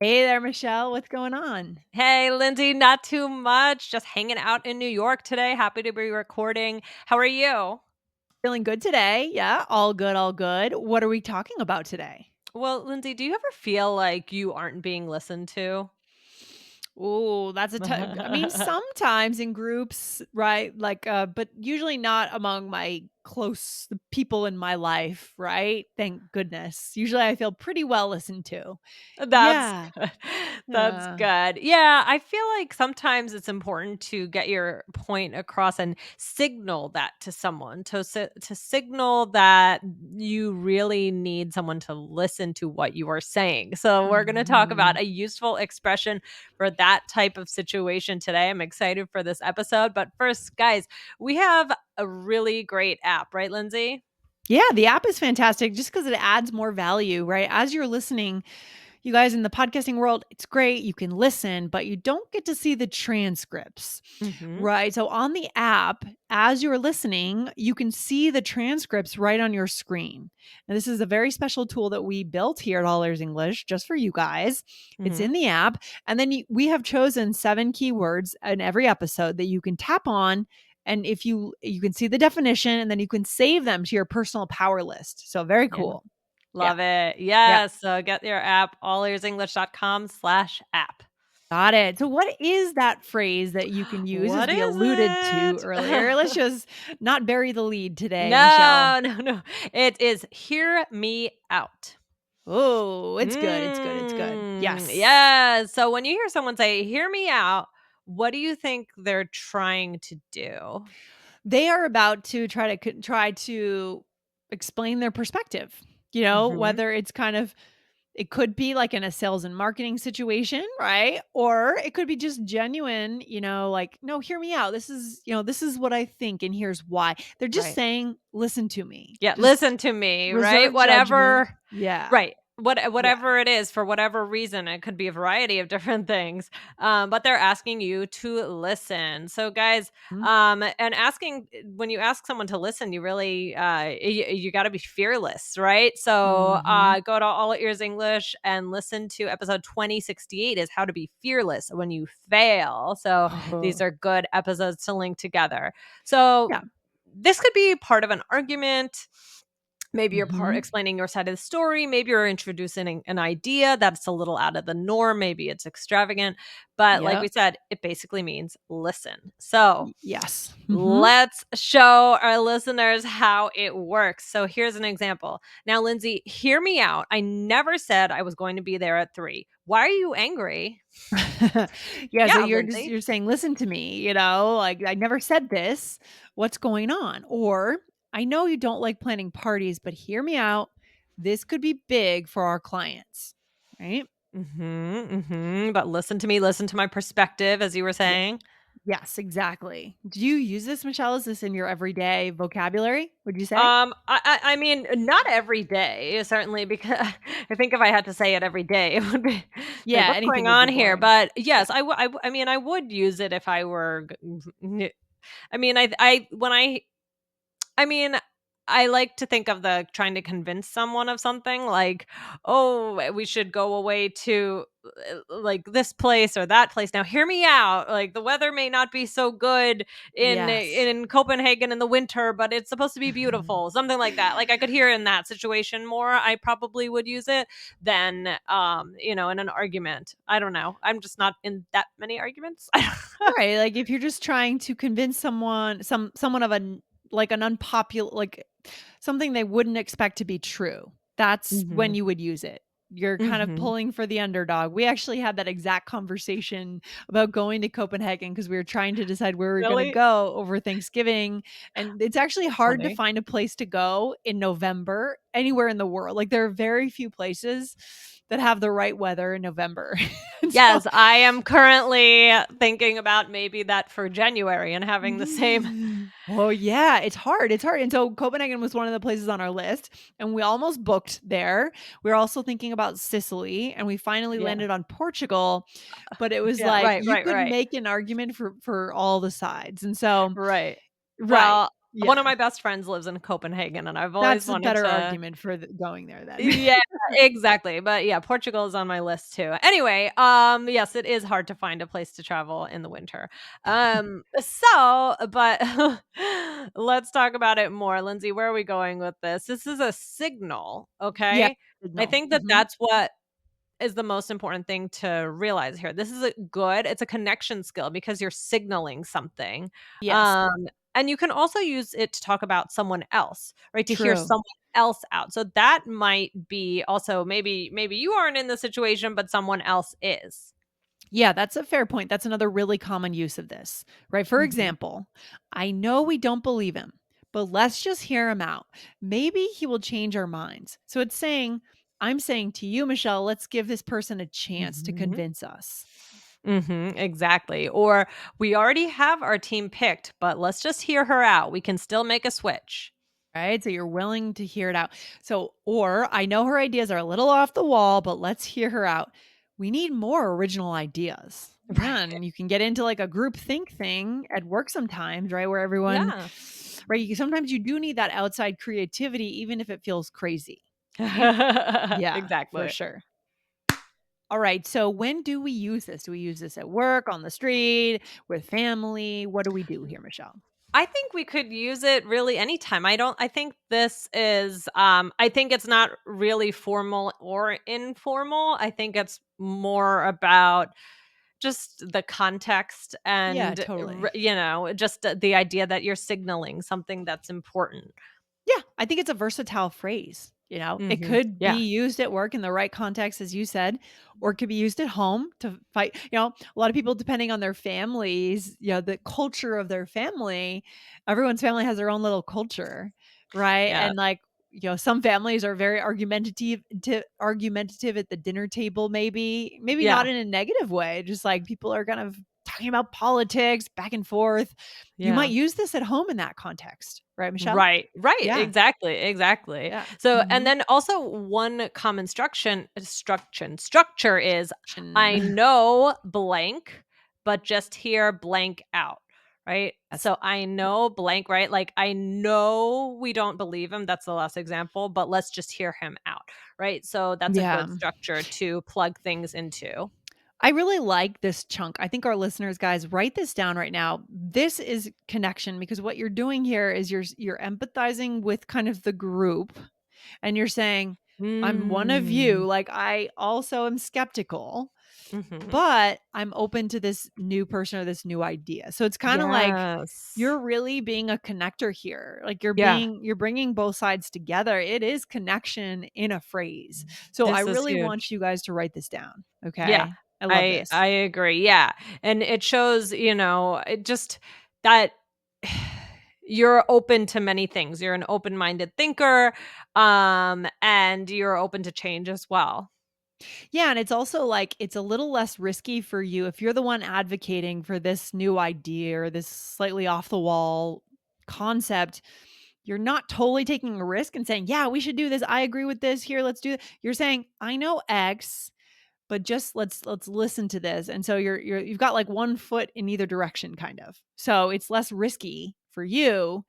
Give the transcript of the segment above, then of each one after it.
Hey there, Michelle. What's going on? Hey, Lindsay, not too much. Just hanging out in New York today. Happy to be recording. How are you? Feeling good today? Yeah, all good, all good. What are we talking about today? Well, Lindsay, do you ever feel like you aren't being listened to? Oh, that's a I mean, sometimes in groups, right? But usually not among my close the people in my life, right? Thank goodness. Usually I feel pretty well listened to. That's Yeah. good. That's Yeah. good. Yeah, I feel like sometimes it's important to get your point across and signal that to someone to signal that you really need someone to listen to what you are saying. So we're going to talk about Mhm. a useful expression for that type of situation today. I'm excited for this episode, but first, guys, we have a really great app, right, Lindsay? Yeah, the app is fantastic just because it adds more value, right? As you're listening, you guys in the podcasting world, it's great. You can listen, but you don't get to see the transcripts, Mhm. right? So on the app, as you're listening, you can see the transcripts right on your screen. And this is a very special tool that we built here at All Ears English just for you guys. It's Mhm. in the app. And then we have chosen 7 keywords in every episode that you can tap on. And if you can see the definition and then you can save them to your personal power list. So very Yeah. cool. Yeah. Love it. Yeah. Yes. So get your app, allearsenglish.com/app. Got it. So what is that phrase that you can use as What we is alluded to it? earlier? Let's just not bury the lead today, Michelle. No, no, no. It is hear me out. Oh, it's good. It's good. It's good. Yes. Yeah. So when you hear someone say, hear me out, what do you think they're trying to do? They are about to try to explain their perspective. Hmm. Whether it's it could be like in a sales and marketing situation, right? Or it could be just genuine, like, no, hear me out. This is what I think and here's why. They're just Right. saying, listen to me. Yeah. Just Listen to me, right? reserve judgment. Whatever. Yeah. Right. Yeah. Whatever it is, for whatever reason, it could be a variety of different things. But they're asking you to listen. So, guys, Mhm. and asking when you ask someone to listen, you really you got to be fearless, right? So, Mhm. go to All Ears English and listen to episode 2068 is how to be fearless when you fail. So, these are good episodes to link together. So, Yeah. this could be part of an argument. Maybe you're Mhm. explaining your side of the story. Maybe you're introducing an idea that's a little out of the norm. Maybe it's extravagant. But like Yep. we said, it basically means listen. So Yes. Mhm. let's show our listeners how it works. So here's an example. Now, Lindsay, hear me out. I never said I was going to be there at 3. Why are you angry? Yeah, so Yeah, you're Lindsay. you're saying, "Listen to me," like, "I never said this. What's going on?" Or, "I know you don't like planning parties, but hear me out. This could be big for our clients." Right? But listen to me, listen to my perspective, as you were Yeah. saying. Yes, exactly. Do you use this, Michelle? Is this in your everyday vocabulary, would you say? I mean, not every day, certainly, because I think if I had to say it every day, it would be like, Yeah, "What's anything going would be on here?" boring. But Yeah. yes, I mean, I would use it if I were I mean, I when I mean, I like to think of the trying to convince someone of something like, "Oh, we should go away to, like, this place or that place. Now hear me out. Like, the weather may not be so good Yes. in Copenhagen in the winter, but it's supposed to be beautiful." Something like that. Like, I could hear in that situation more, I probably would use it than, in an argument. I don't know. I'm just not in that many arguments. Right, like, if you're just trying to convince someone of an unpopular something they wouldn't expect to be true, that's when Mhm. you would use it. You're kind of Mhm. pulling for the underdog. We actually had that exact conversation about going to Copenhagen because we were trying to decide where we were gonna Really? go over Thanksgiving, and it's actually That's hard to funny. find a place to go in November anywhere in the world. Like, there are very few places that have the right weather in November. And so Yes, I am currently thinking about maybe that for January and having the same. Well, yeah, it's hard, and so Copenhagen was one of the places on our list, and we almost booked there. We were also thinking about Sicily, and we finally Yeah. landed on Portugal, but it was Yeah, like, right, you right, could right. make an argument for all the sides, and so Right. right. Well, One of Yeah. my best friends lives in Copenhagen, and I've always That's a wanted better to. argument for going there then. Yeah, exactly, but yeah, Portugal is on my list too. Anyway, yes, it is hard to find a place to travel in the winter. But let's talk about it more. Lindsay, where are we going with this? This is a signal, Yeah, okay? I signal. think that Mhm. that's what is the most important thing to realize here. This is it's a connection skill because you're signaling something. Yes, Um, and you can also use it to talk about someone else, right? To hear true. someone else out. So that might be also maybe you aren't in the situation, but someone else is. Yeah, that's a fair point. That's another really common use of this, right? For Mhm. example, I know we don't believe him, but let's just hear him out. Maybe he will change our minds. So it's saying, I'm saying to you, Michelle, let's give this person a chance to Mhm. convince us, Exactly. Or we already have our team picked, but let's just hear her out. We can still make a switch. right? So you're willing to hear it out. So, or I know her ideas are a little off the wall, but let's hear her out. We need more original ideas. Yeah, Right. and you can get into like a group think thing at work sometimes, right? Where everyone, Yeah. right? Sometimes you do need that outside creativity, even if it feels crazy, right? Yeah, for Exactly. sure. All right. So when do we use this? Do we use this at work, on the street, with family? What do we do here, Michelle? I think we could use it really anytime. I think this is I think it's not really formal or informal. I think it's more about just the context Yeah, and totally. just the idea that you're signaling something that's important. Yeah, I think it's a versatile phrase. It could Yeah. be used at work in the right context, as you said, or it could be used at home to fight. A lot of people, depending on their families, the culture of their family, everyone's family has their own little culture, right? Yeah. And like, some families are very argumentative at the dinner table, maybe not Yeah. in a negative way, just like people are kind of talking about politics back and forth. You might Yeah. use this at home in that context, right, Michelle? Right, right, Yeah. exactly, exactly. Yeah. So, and Mhm. then also one common structure is I Action. know blank, but just hear blank out, right? That's So I good. know blank, right? Like I know we don't believe him. That's the last example, but let's just hear him out, right? So that's a Yeah. good structure to plug things into. I really like this chunk. I think our listeners, guys, write this down right now. This is connection because what you're doing here is you're empathizing with kind of the group and you're saying, I'm one of you. Mm. Like I also am skeptical, Mhm. but I'm open to this new person or this new idea. So it's kind of like Yes. you're really being a connector here. Like Yeah. you're bringing both sides together. It is connection in a phrase. So I This is really huge. want you guys to write this down. Yeah, Okay? I love this. I agree, yeah, and it shows, it just that you're open to many things. You're an open-minded thinker, and you're open to change as well. Yeah, and it's also like it's a little less risky for you if you're the one advocating for this new idea or this slightly off the wall concept. You're not totally taking a risk and saying, "Yeah, we should do this. I agree with this. Here, let's do it." You're saying, "I know X, but just let's listen to this." And so you've got like one foot in either direction kind of. So it's less risky for you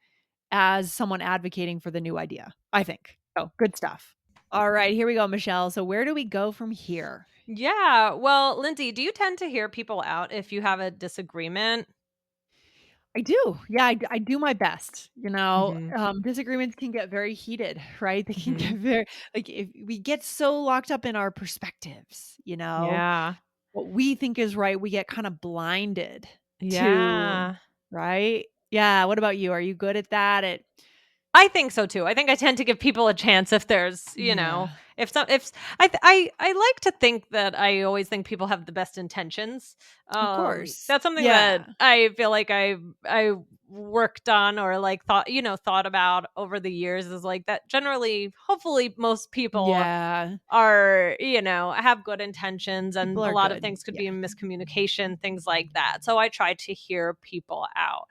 as someone advocating for the new idea, I think. Oh, good stuff. All right, here we go, Michelle. So where do we go from here? Yeah, well, Lindsay, do you tend to hear people out if you have a disagreement? I do. Yeah, I do my best. Mhm, Disagreements can get very heated, right? They can get mhm. very like if we get so locked up in our perspectives, Yeah, what we think is right, we get kind of blinded to, yeah. right? Yeah. What about you? Are you good at that? I think so too. I think I tend to give people a chance if there's, Yeah, if some if I like to think that I always think people have the best intentions. of course. That's something that Yeah. I feel like I worked on or like thought about over the years is like that generally hopefully most people Yeah. are, have good intentions and People a are lot of good. things could Yeah. be miscommunication, things like that. So I try to hear people out.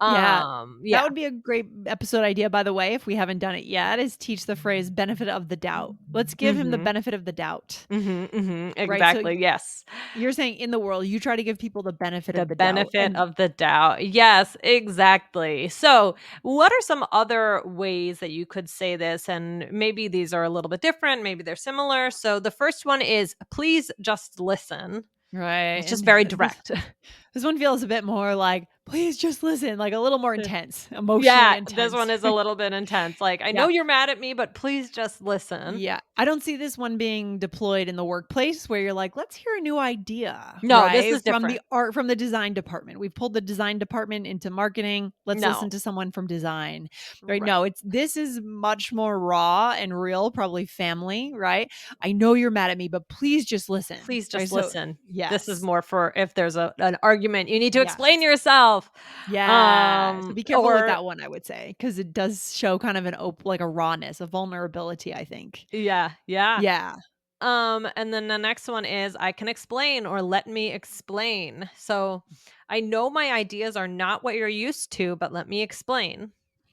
Yeah. That Yeah. would be a great episode idea, by the way, if we haven't done it yet, is teach the phrase benefit of the doubt. Let's give him the Mhm. benefit of the doubt, Mhm, mhm. right? So Exactly, yes. you're saying in the world, you try to give people the benefit The of the doubt benefit and of the doubt. Yes, exactly. So, what are some other ways that you could say this? And maybe these are a little bit different, maybe they're similar. So, the first one is please just listen. right, It's just and very direct. this one feels a bit more like, "Please just listen," like a little more intense, emotionally Yeah, this intense. one is a little bit intense. Like, I know Yeah. you're mad at me, but please just listen. Yeah, I don't see this one being deployed in the workplace where you're like, "Let's hear a new idea," No, this right? is different. From the design department. We've pulled the design department into marketing. Let's listen No. to someone from design, right? Right. No, this is much more raw and real, probably family, right? "I know you're mad at me, but please just listen," Please right? just So listen. This is yes, more for if there's an argument, you need to explain yes. yourself. Yeah, so be careful with Or that one, I would say, because it does show kind of like a rawness, a vulnerability, I think. yeah, yeah. Yeah. And then the next one is I can explain or let me explain. So I know my ideas are not what you're used to, but let me explain.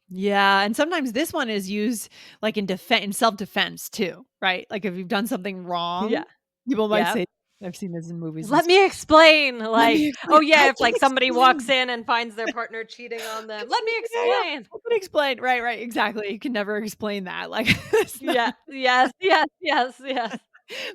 Yeah, and sometimes this one is used, like, in self-defense too, right? Like, if you've done something wrong, Yeah. people might Yeah. say I've seen this in movies and Let stuff. me explain. "Let Like, me oh explain. yeah, I if can like somebody walks explain. in and finds their partner cheating on them, let me Yeah, yeah. explain. I can explain." Right, right, exactly. You can never explain that, like, it's not Yeah. Yes. Yes. Yes. Yes.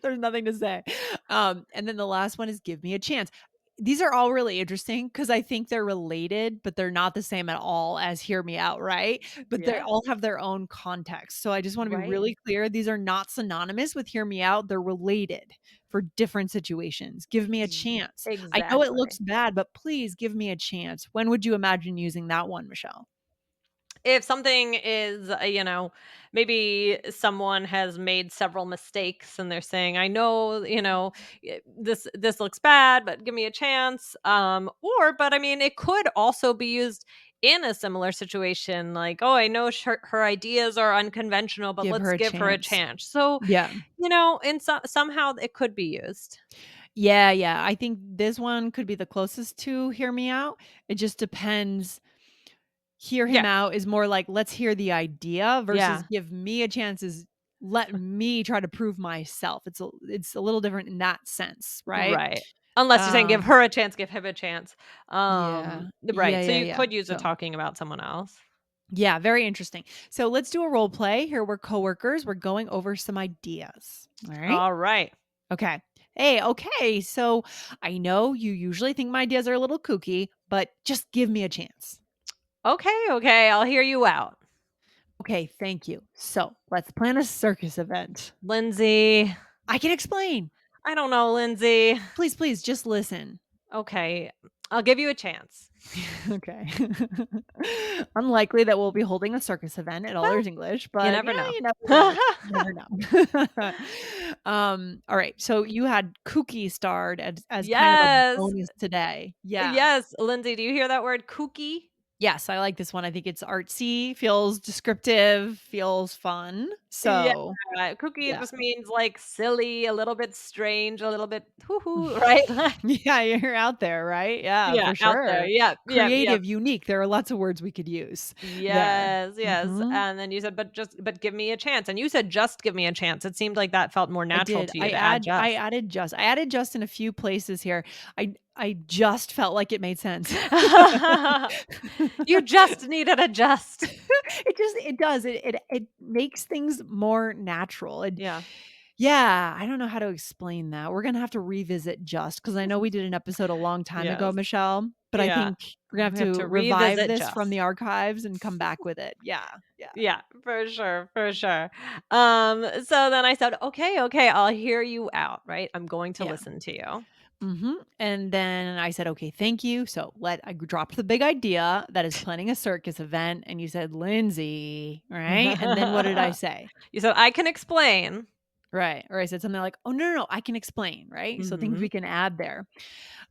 there's nothing to say. And then the last one is give me a chance. These are all really interesting because I think they're related, but they're not the same at all as hear me out, right? But they Yeah. all have their own context. So I just want to be Right. really clear. These are not synonymous with hear me out. They're related for different situations. Give me a chance. I know it looks Exactly. bad, but please give me a chance. When would you imagine using that one, Michelle? If something is, maybe someone has made several mistakes and they're saying, "I know, this looks bad, but give me a chance." Or, but I mean, it could also be used in a similar situation, like, "Oh, I know her ideas are unconventional, but Give her let's a give her a chance. chance." So, Yeah. somehow it could be used. Yeah, yeah. I think this one could be the closest to hear me out. It just depends. Hear him Yeah, out is more like, "Let's hear the idea," versus yeah. give me a chance is, "Let me try to prove myself." It's a little different in that sense, right? Right. Unless you're saying give Um, her a chance, give him a chance. yeah. Yeah, Right. So yeah, you yeah. could use it So, talking about someone else. yeah, very interesting. So let's do a role play. Here we're coworkers. We're going over some ideas. All right? All right. Okay. Hey, okay. So I know you usually think my ideas are a little kooky, but just give me a chance. Okay, okay, I'll hear you out. Okay, thank you. So let's plan a circus event. Lindsay. I can explain. I don't know, Lindsay. Please, please, just listen. Okay, I'll give you a chance. Okay. Unlikely that we'll be holding a circus event at All Well, Ears English, you but never yeah, know. you never know. You never know. All right. So you had kooky starred as kind of a Yes. bonus today. Yeah. Yes, Lindsay, do you hear that word kooky? Yes, I like this one. I think it's artsy, feels descriptive, feels fun. Yeah, So kooky yeah. just means, like, silly, a little bit strange, a little bit hoo-hoo, right? Yeah, you're out there, right? Yeah, Yeah, for out there. sure. Yep, yep, yep. Creative, unique. There are lots of words we could use there. Yes, yes, Mhm. and then you said, but give me a chance," and you said, "Just give me a chance." It seemed like that felt more I natural did. to you to add I just. added just in a few places here. I just felt like it made sense. You just needed a just. It does. It makes things more natural. Yeah. Yeah, I don't know how to explain that. We're gonna have to revisit just because I know we did an episode a long time ago, Yes. Michelle, but I Yeah. think we're gonna have We have to to revive revisit this from just. the archives and come back with it. Yeah, yeah, Yeah, for sure, for sure. So then I said, "Okay, okay, I'll hear you out, right? I'm going to yeah. listen to you." And then I said, "Okay, thank you." So I dropped the big idea that is planning a circus event, and you said, "Lindsay," right? And then what did I say? You said, "I can explain." Right, or I said something like, "Oh, no, no, no, I can explain," right? So things Mhm. we can add there.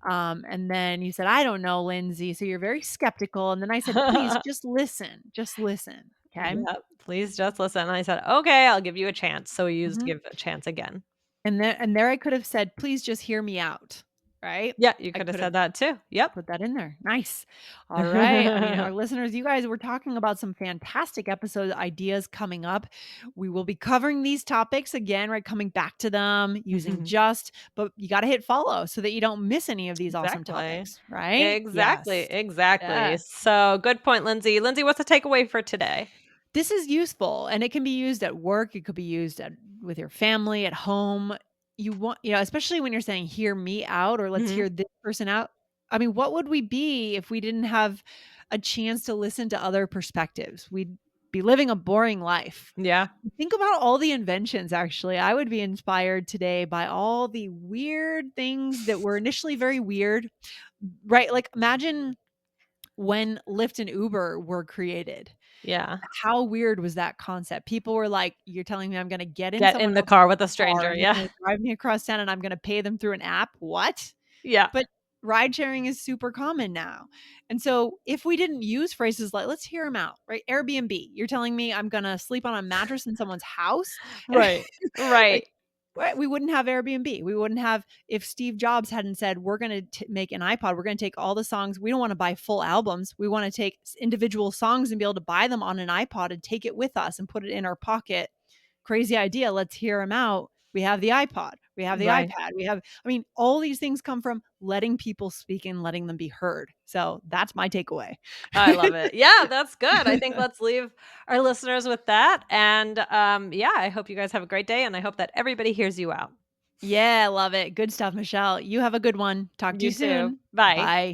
And then you said, "I don't know, Lindsay." So you're very skeptical. And then I said, "Please just listen. Just listen." Okay. Yep, "Please just listen." And I said, "Okay, I'll give you a chance." So we used Mhm. give a chance again. And there I could have said, "Please just hear me out." right? Yeah, you I could have could have said that too. Yep. put that in there. Nice. All right. I mean, our listeners, you guys, we're talking about some fantastic episode ideas coming up. We will be covering these topics again, right? Coming back to them using just, but you got to hit follow so that you don't miss any of these awesome Exactly. topics, right? Exactly, Yes. exactly. Yeah. So, good point, Lindsay. Lindsay, what's the takeaway for today? This is useful and it can be used at work. It could be used with your family, at home. You want, especially when you're saying, hear me out or let's Mhm. hear this person out. I mean, what would we be if we didn't have a chance to listen to other perspectives? We'd be living a boring life. Yeah. Think about all the inventions, actually. I would be inspired today by all the weird things that were initially very weird, right? Like, imagine when Lyft and Uber were created. Yeah. How weird was that concept? People were like, "You're telling me I'm gonna get in Get someone in the else's car with a car stranger. and they're Yeah. gonna drive me across town and I'm gonna pay them through an app? What?" Yeah. But ride sharing is super common now. And so if we didn't use phrases like, "Let's hear them out," right? Airbnb, you're telling me I'm gonna sleep on a mattress in someone's house? Right. Like, Right. right, we wouldn't have Airbnb. We wouldn't have if Steve Jobs hadn't said, "We're gonna make an iPod. We're gonna take all the songs. We don't wanna buy full albums. We wanna take individual songs and be able to buy them on an iPod and take it with us and put it in our pocket." Crazy idea. Let's hear them out. We have the iPod. We have the Right. iPad. I mean, all these things come from letting people speak and letting them be heard. So that's my takeaway. I love it. Yeah, that's good. I think let's leave our listeners with that. And yeah, I hope you guys have a great day and I hope that everybody hears you out. Yeah, love it. Good stuff, Michelle. You have a good one. Talk to you You too. soon. Bye. Bye.